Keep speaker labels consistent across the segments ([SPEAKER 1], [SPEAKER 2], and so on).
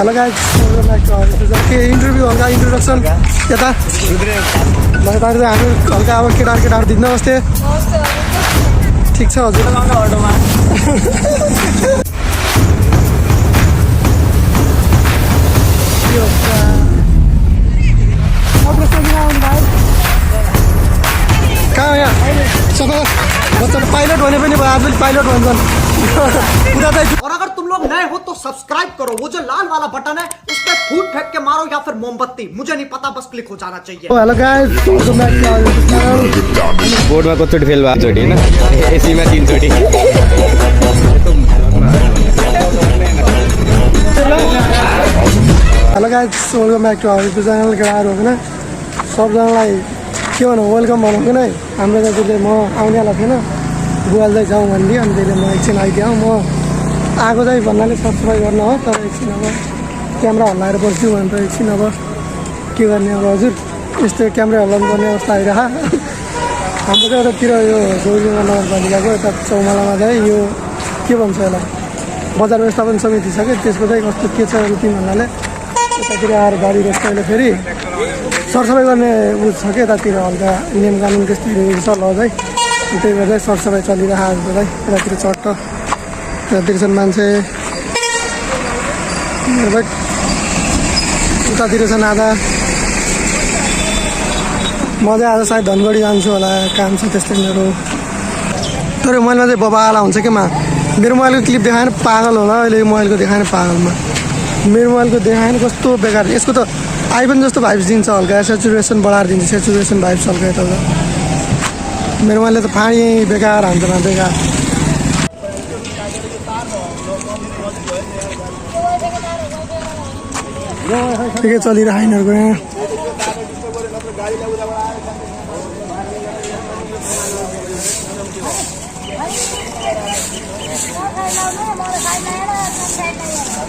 [SPEAKER 1] Hello guys, के interview हल्का introduction यता लगातार हामी हल्का अब केटाहरू दिन नमस्ते। ठिक छ हजुर। कहाँ यहाँ सबै बच्चा पाइलट भने पनि भयो, आज पाइलट भन्छन्।
[SPEAKER 2] और अगर तुम लोग नए हो तो सब्सक्राइब करो, वो जो लाल वाला बटन है उस पर फूट फेंक के मारो या फिर मोमबत्ती, मुझे नहीं पता, बस क्लिक हो जाना चाहिए।
[SPEAKER 1] हेलो गाइस,
[SPEAKER 3] बोर्डमा कतिचोटि फेल भएको चोटि होइन, एसीमा 3 चोटि।
[SPEAKER 1] Hello guys, welcome back to our YouTube channel. केटाहरू होइन सबजनालाई के भनौँ, वेलकम भनौँ कि नै। हाम्रो दाजुले म आउनेवाला थिएन, बुवाल चाहिँ जाउँ भन्दै, अनि त्यसले म एकछिन आइदिएँ। म आएको चाहिँ भन्नाले सब्सक्राइब गर्न हो, तर एकछिन अब क्यामेरा हल्लाएर बस्छु भनेर एकछिन अब के गर्ने अब हजुर, यस्तो क्यामेरा हल्लाउनु पर्ने अवस्था आइरह। हाम्रो चाहिँ यतातिर यो जोरजिङ्गा नगरपालिकाको यता चौमालामा चाहिँ यो के भन्छ यसलाई, बजार व्यवस्थापन समिति छ कि, त्यसको चाहिँ कस्तो के छ रुटिन भन्नाले यतातिर आएर गाडी रोक्छ। अहिले फेरि सरसफाइ गर्ने उ छ कि यतातिर हल्का नियम कानुन त्यस्तै छ ल चाहिँ, त्यही भएर चाहिँ सरसफाइ चलिरहेको आज चाहिँ यतातिर चट्ट। यतातिर छन् मान्छे, उतातिर छन् आधा। म चाहिँ आज सायद धनगढी जान्छु होला, काम छ त्यस्तै मेरो। तर मोबाइलमा चाहिँ बबाला हुन्छ कि मेरो मोबाइलको क्लिप देखाएन पागल होला, अहिले मोबाइलको देखाएन पागलमा। मेरो मोबाइलको देखाएन कस्तो बेकार। यसको त आइफोन जस्तो भाइब्स दिन्छ हल्का, सेचुरेसन बढाएर दिन्छ, सेचुरेसन भाइब्स हल्का यता। मेरो मोबाइलले त फाँडी बेकार हान्छ न, बेकार। ठिकै चलिरहेको यिनीहरूको यहाँ।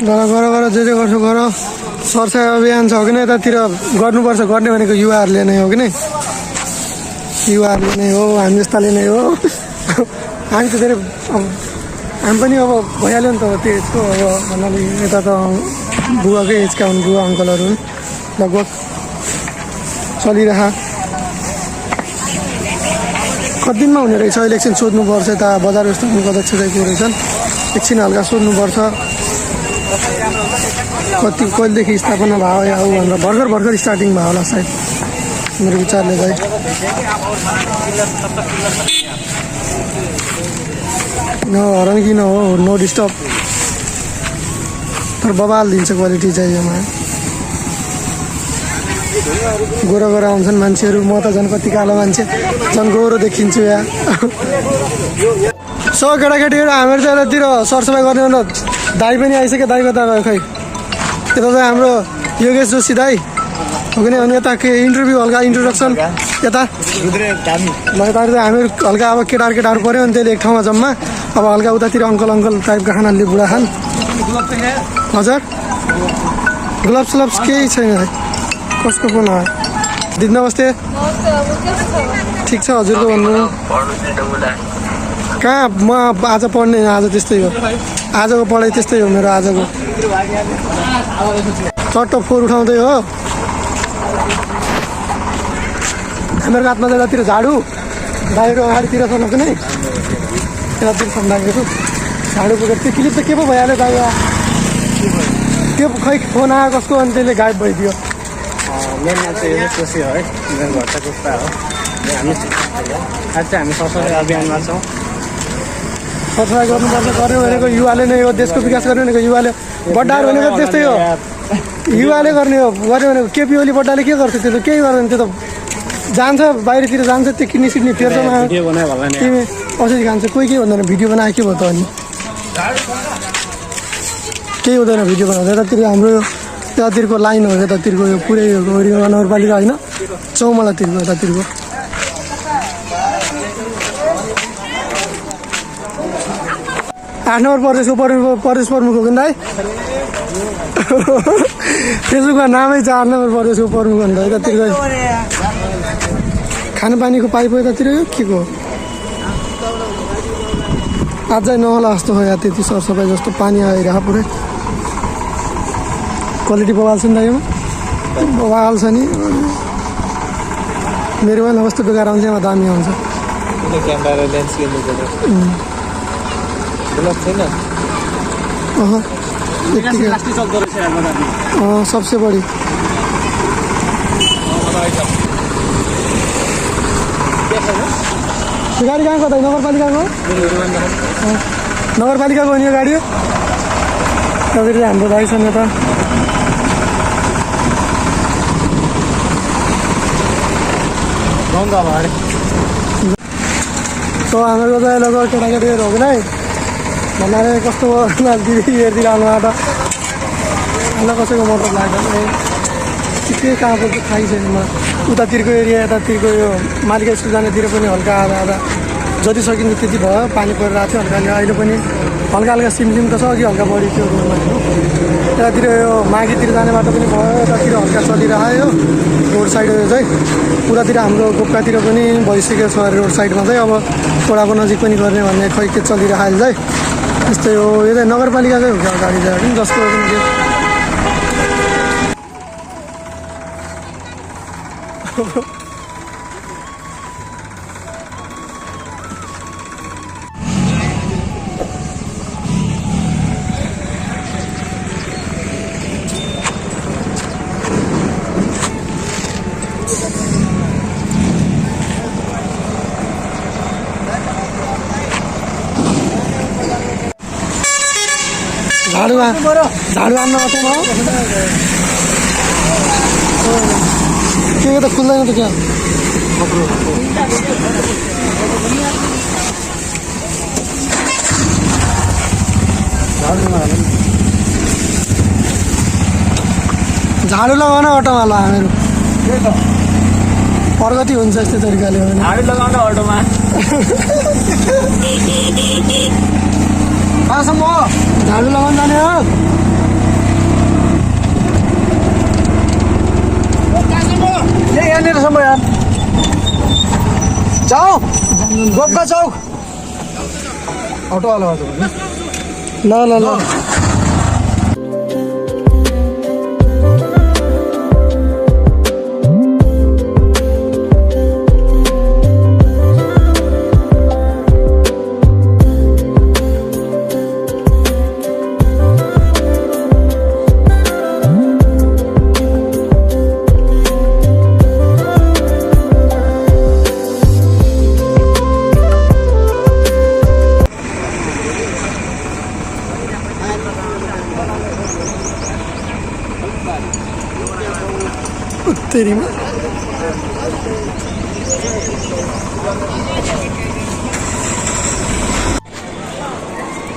[SPEAKER 1] गर जे गर्छु गर। सरसफाइ अभियान छ कि नै यतातिर गर्नुपर्छ, गर्ने भनेको युवाहरूले नै हो कि नै, युवाहरूले नै हो, हामी जस्ताले नै हो। हामी त धेरै अब हामी पनि अब भइहाल्यो नि त त्यो एजको, अब भन्नाले यता त बुवाकै एजका हुन्, बुवा अङ्कलहरू हुन् लगभग। चलिरह कति दिनमा हुने रहेछ अहिले, एकछिन सोध्नुपर्छ। यता बजार व्यवस्थापन अध्यक्ष चाहिँ को रहेछन्, एकछिन हल्का सोध्नुपर्छ कति कहिलेदेखि स्थापना भयो या हो भनेर। भर्खर स्टार्टिङ भयो होला सायद मेरो विचारले चाहिँ। हरान किन हो, नो डिस्टर्ब, तर बबाल दिन्छ क्वालिटी चाहिँ योमा। गोरा आउँछन् मान्छेहरू, म त झन् कति कालो मान्छे, झन् गोरो देखिन्छु यहाँ। सो केटाकेटीहरू हामीहरू चाहिँ यतातिर सरसफाइ गर्ने भनेर दाई पनि आइसक्यो। दाई कता गयो खै, यता चाहिँ हाम्रो योगेश जोशी दाई हो कि नै। अनि यता के इन्टरभ्यू हल्का इन्ट्रोडक्सन यता लगातार चाहिँ हामीहरू हल्का अब केटाहरू पऱ्यो, अनि त्यसले एक ठाउँमा जम्मा। अब हल्का उतातिर अङ्कल टाइपका खानाले बुढा खान। हजुर ग्लोभ्स केही छैन है, कसको फोन हो? दिदी नमस्ते। ठिक छ हजुरको भन्नु। कहाँ म आज पढ्ने, आज त्यस्तै हो, आजको पढाइ त्यस्तै हो मेरो आजको। चट्ट फोहोर उठाउँदै हो हामीहरूको हातमा चाहिँ यतातिर झाडु, दाइको अगाडितिर छ कि नै, यतातिर छन् दाइहरू झाडु पुगेर। त्यो क्लिप त के पो भइहाल्यो दाइ, त्यो खै फोन आयो कसको, अनि त्यसले गायब भइदियो।
[SPEAKER 3] मेनमा चाहिँ यो खुसी हो है, मेरो घर चाहिँ कुस्ता हो। हामी आज चाहिँ हामी सरसफाइ अभियानमा छौँ।
[SPEAKER 1] सरसफाइ गर्नुपर्छ, गर्यो भनेको युवाले नै हो, देशको विकास गर्ने भनेको युवाले। बड्डाहरू भनेको त्यस्तै हो, युवाले गर्ने हो। गर्यो भनेको केपी ओली बड्डाले के गर्छ, त्यो त केही गर्दैन। त्यो त जान्छ बाहिरतिर जान्छ, त्यो किन्ने सिक्ने फेर्छ, तिमी कसरी खान्छ, कोही केही भन्दैन। भिडियो बनायो के भयो त, अनि केही हुँदैन भिडियो बनाउँदा। यतातिर हाम्रो यतातिरको लाइन हो, यतातिरको यो पुरै नगरपालिका होइन, चौमालातिरको यतातिरको। 8 नम्बर प्रदेशको प्रदेश प्रमुख हो कि दाइ? फेसबुकमा नामै 8 नम्बर प्रदेशको प्रमुख हो नि त। यतातिर खानेपानीको पाइप यतातिर के को आज नहोला जस्तो हो या त्यति सरसफाइ जस्तो पानी आइरहेको पुरै क्वालिटी बवाल छ नि त योमा बवाल छ नि मेरो पनि कस्तो बेकार आउँछ यहाँ दामी आउँछ
[SPEAKER 3] क्यामेरा र लेन्स किन्नु पर्यो ब्लक छैन प्लास्टिक चल्दो रहेछ
[SPEAKER 1] सबसे बढी यो गाडी कहाँको त नगरपालिकाको नगरपालिकाको नि यो गाडी तपाईँले हाम्रो भाइ छन् यता हाम्रो त लगभग केटाकेटीहरू हो कि नै भन्नाले कस्तो दिदी हेरिदिएर आउनुबाट हामीलाई कसैको मतलब लाग्दैन के कहाँ पर्छ थाहै छैन उतातिरको एरिया यतातिरको यो मालिका स्कुल जानेतिर पनि हल्का आधा आधा जति सकिन्छ त्यति भयो पानी परिरहेको थियो हल्का अहिले पनि हल्का हल्का सिमसिम त छ अघि हल्का बढी थियो रोडमा यतातिर यो माघीतिर जाने बाटो पनि भयो यतातिर हल्का चलिरह्यो रोड साइड चाहिँ उतातिर हाम्रो गोप्कातिर पनि भइसकेको छ अरे रोड साइडमा चाहिँ अब खोडाको नजिक पनि गर्ने भन्ने खै के चलिरहेको अहिले चाहिँ यस्तै हो यो चाहिँ नगरपालिकाकै हो क्या गाडी चाहिँ जस्तो झाडु हान्न मात्रै हो के त खुल्दैन त क्या झाडु लगाउन अटोमा ल हामीहरू प्रगति हुन्छ यस्तै तरिकाले हो भने
[SPEAKER 3] झाडु लगाउन अटोमा
[SPEAKER 1] कहाँसम्म हो झाडु लगाउन जाने हो
[SPEAKER 2] यहाँनिरसम्म यार जाऊ गोप्का चौक
[SPEAKER 1] अटोवाला ल ल ल उत्तरीमा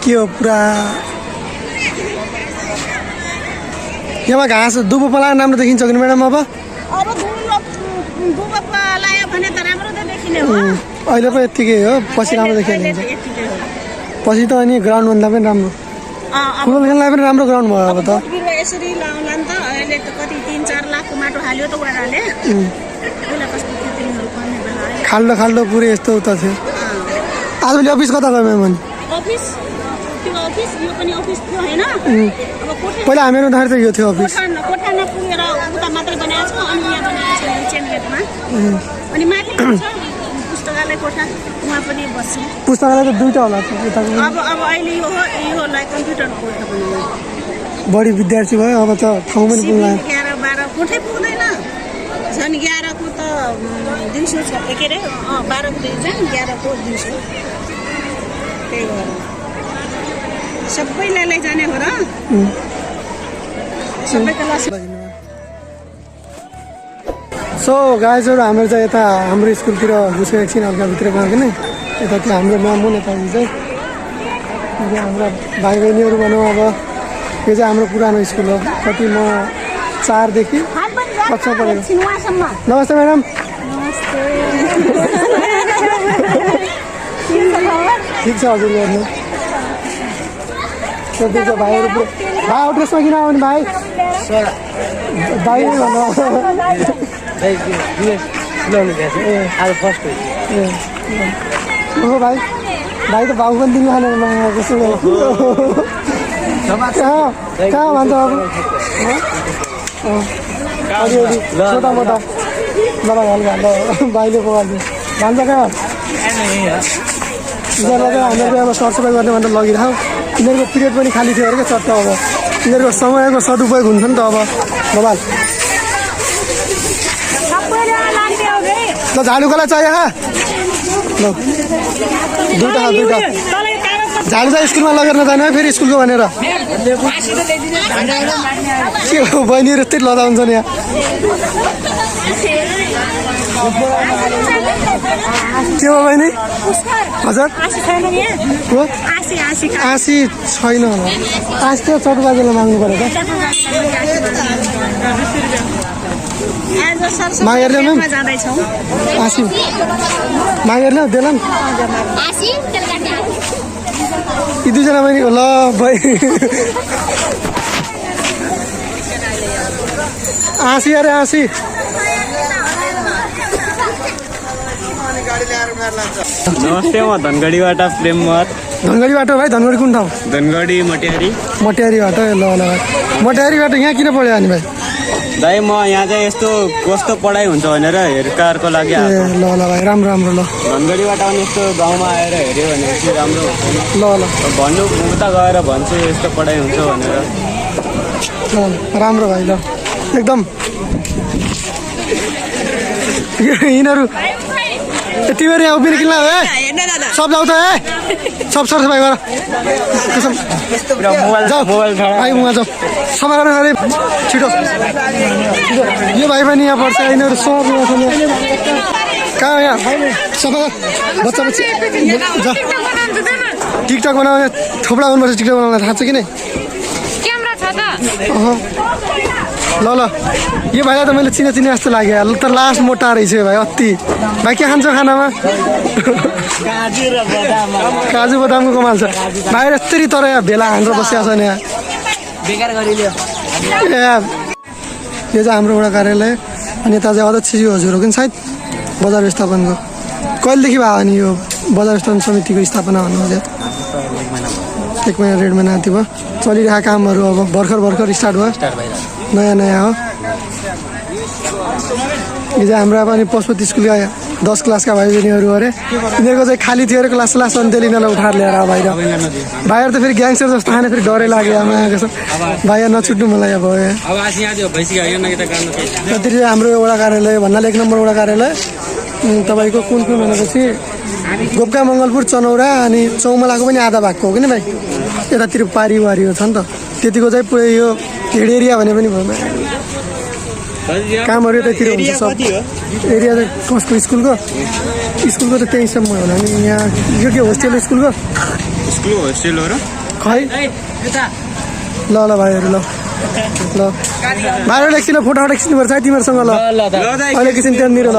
[SPEAKER 1] के हो पुरा यहाँ घाँस दुबो पलाएको राम्रो देखिन्छ कि म्याडम अब अहिले पो यत्तिकै हो पछि राम्रो देखिन्छ पछि त अनि ग्राउन्डभन्दा पनि राम्रो फुटबल खेल्नलाई पनि राम्रो ग्राउन्ड भयो अब त
[SPEAKER 4] यसरी लाउला नि त अहिले त कति 3-4 लाखको माटो हाल्यो त उहाँहरूले पहिला कस्तो खेतीहरू गर्ने बेला
[SPEAKER 1] खाल्डो खाल्डो पुरै यस्तो उता थियो आजभोलि अफिस कता गयो म्याम
[SPEAKER 4] अफिस त्यो अफिस यो पनि अफिस थियो हैन अब कोठा
[SPEAKER 1] पहिला हामीहरू हुँदाखेरि त यो थियो अफिस
[SPEAKER 4] कोठा नपुगेर उता मात्रै बनाएको छ अनि यहाँ बनाएको छ चेन गेटमा अनि माथि छ पुस्तकालय कोठा उहाँ पनि बस्छ
[SPEAKER 1] पुस्तकालय त दुईटा होला
[SPEAKER 4] अब अहिले यो लाइक कम्प्युटरको कोठा बनाउनु
[SPEAKER 1] बढी विद्यार्थी भयो अब त ठाउँ पनि पुग्ला
[SPEAKER 4] 11-12 कोठै पुग्दैन झन् 11 को त दिउँसो छ के अरे 12 को दिन 11 को दिउँसो त्यही भएर सबैलाई लैजाने हो र सबैको लास
[SPEAKER 1] सो गाइजहरू हाम्रो चाहिँ यता हाम्रो स्कुलतिर घुसो एकछिन हल्का भित्र गयो कि नै यता त्यो हाम्रो म्याम हो नेताजी चाहिँ हाम्रा भाइ बहिनीहरू भनौँ अब यो चाहिँ हाम्रो पुरानो स्कुल हो कति म 4 देखि कक्षा पढेको नमस्ते म्याडम ठिक छ हजुर गर्नु सोध्दैछ भाइहरू भाइ आउट्रेसमा किन आउने भाइ भाइ भन्नु हो भाइ भाइ त भाउ पनि दिनु खाने कसो कहाँ भन्छ अब अलिअलि छोटा मोटा मलाई हल्का ल भाइले पकाउँछ भन्छ कहाँ यिनीहरूलाई चाहिँ हामीहरूले अब सरसफाइ गर्ने भनेर लगिरह यिनीहरूको पिरियड पनि खाली थियो अरे क्या चट्ट अब यिनीहरूको समयको सदुपयोग हुन्छ नि त अब बबाल ल झाडु कसलाई चाहियो ल दुईवटा झाडु चाहिँ स्कुलमा लगेर नजाने है फेरि स्कुलको भनेर के हो बहिनीहरू यस्तै लदा हुन्छ नि यहाँ के हो बहिनी हजुर को आसी छैन होला आसी त्यो चटुबाजेलाई माग्नु पऱ्यो त मागेर ल्याऊ म्याम आसी मागेर ल्याऊ देला यी दुईजना बहिनी ल बहिनी आसी अरे आसी
[SPEAKER 3] नमस्ते म धनगढीबाट प्रेम मत
[SPEAKER 1] धनगढीबाट भाइ धनगढी कुन ठाउँ
[SPEAKER 3] धनगढी मटियारी
[SPEAKER 1] मटियारीबाट ल ल भाइ मटियारीबाट यहाँ किन पढ्यो अनि भाइ
[SPEAKER 3] दाइ म यहाँ चाहिँ यस्तो कस्तो पढाइ हुन्छ भनेर हेरकारको लागि
[SPEAKER 1] ए ल ल भाइ राम्रो राम्रो ल
[SPEAKER 3] धनगढीबाट पनि यस्तो गाउँमा आएर हेऱ्यो भने चाहिँ राम्रो हुन्छ
[SPEAKER 1] ल ल
[SPEAKER 3] भन्नु उता गएर भन्छु यस्तो पढाइ हुन्छ भनेर
[SPEAKER 1] ल राम्रो भाइ ल एकदम यिनीहरू तिमीहरू यहाँ उभिएर किन है सब जाऊ त है सब सरसफाइ गर
[SPEAKER 3] मोबाइल
[SPEAKER 1] भाइ उहाँ जाऊ सफा गर्न अरे छिटो यो भाइ पनि यहाँ पर्छ यिनीहरू सब यहाँ छन् कहाँ यहाँ सफा गर बच्चा बच्ची जा टिकटक बनाउने थोप्रा गर्नुपर्छ टिकटक बनाउन थाहा छ कि नै ल ल यो भाइलाई त मैले चिने जस्तो लाग्यो तर लास्ट मोटा रहेछ भाइ अति भाइ के खान्छ खानामा काजु बदामको कमाल छ भाइ यस्तरी तर यहाँ भेला हानेर बसिरहेको छ नि यहाँ यो चाहिँ हाम्रो एउटा कार्यालय अनि यता चाहिँ अध्यक्षजी हजुर हो कि सायद बजार व्यवस्थापनको कहिलेदेखि भयो अनि यो बजार व्यवस्थापन समितिको स्थापना भन्नुहुन्छ 1 महिना 1.5 महिना जति भयो चलिरहेको कामहरू अब भर्खर स्टार्ट भयो नयाँ हो यो चाहिँ हाम्रो पनि पशुपति स्कुलका 10 क्लासका भाइ बहिनीहरू अरे यिनीहरूको चाहिँ खाली थियो अरे क्लास अनि त्यसले यिनीहरूलाई उठाएर ल्याएर बाहिर भाइहरू त फेरि ग्याङ्स्टर जस्तो खाने फेरि डरै लाग्यो आमा आएको छ भाइ नछुट्नु मलाई अब जति हाम्रो एउटा कार्यालय भन्नाले 1 नम्बर वडा कार्यालय तपाईँको कुन भनेपछि गोपका मङ्गलपुर चनौरा अनि चौमलाको पनि आधा भागको हो कि नि भाइ यतातिर पारिवारी छ नि त त्यतिको चाहिँ पुरै यो हेड एरिया भने पनि भयो कामहरू यतातिर हुन्छ सब एरिया चाहिँ कसको स्कुलको त त्यहीसम्म होला नि यहाँ यो के होस्टेल स्कुलको
[SPEAKER 3] होस्टेल हो र
[SPEAKER 1] खै ल भाइहरू ल भाइहरू एकछिन फोटो खिच्नुपर्छ है तिमीहरूसँग ल अहिले एकछिन त्यहाँनिर ल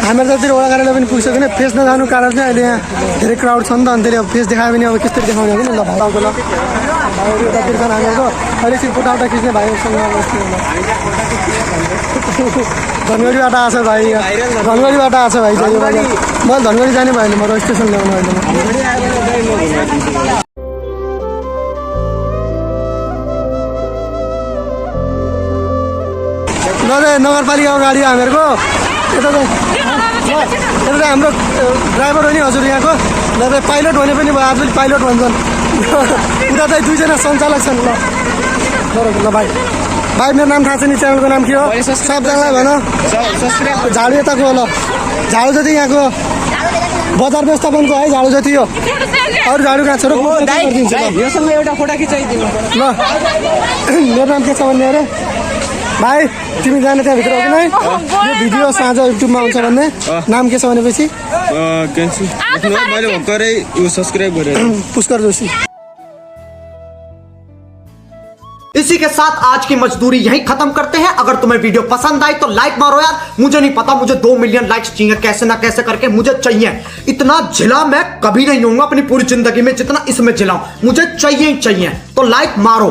[SPEAKER 1] हामीहरू जतिर वडा कार्यालय पनि पुगिसक्यो भने फेस नजानु कारण चाहिँ अहिले यहाँ धेरै क्राउड छ नि त अनि त्यसले अब फेस देखायो भने अब त्यस्तै देखाउने हो कि ल भाइको ल भाइहरू यतातिर छन् हामीहरूको अहिले एकछिन फोटो खिच्ने भाइहरूसँग धनगढीबाट आएको छ भाइ धनगढीबाट आएको छ भाइ चाहिँ मैले धनगढी जाने भयो भने म रजिस्ट्रेसन ल्याउनु अहिले नगरपालिकाको गाडी हामीहरूको यता चाहिँ हाम्रो ड्राइभर हो नि हजुर यहाँको ल पाइलट भने पनि भयो आजभोलि पाइलट भन्छन् उता चाहिँ 2 जना सञ्चालक छन् ल भाइ मेरो नाम थाहा छ नि च्यानलको नाम के हो सबजनालाई भन झाडु यताको हो ल झाडु जति यहाँको बजार व्यवस्थापनको है झाडु जति हो अरू झाडु कहाँ छ र एउटा फोटो खिचाइदिनु ल मेरो नाम के छ भन्ने अरे भाइ तिमी जाने त्यहाँभित्र हो कि नै यो भिडियो साँझ युट्युबमा आउँछ भन्ने नाम के छ भनेपछि पुष्कर जोशी
[SPEAKER 2] इसी के साथ आज की मजदूरी यहीं खत्म करते हैं। अगर तुम्हें वीडियो पसंद आई तो लाइक मारो यार, मुझे नहीं पता, मुझे 2 मिलियन लाइक्स चाहिए, कैसे ना कैसे करके मुझे चाहिए। इतना झिला मैं कभी नहीं होऊंगा अपनी पूरी जिंदगी में जितना इसमें झिलाऊं, मुझे चाहिए ही चाहिए। तो लाइक मारो।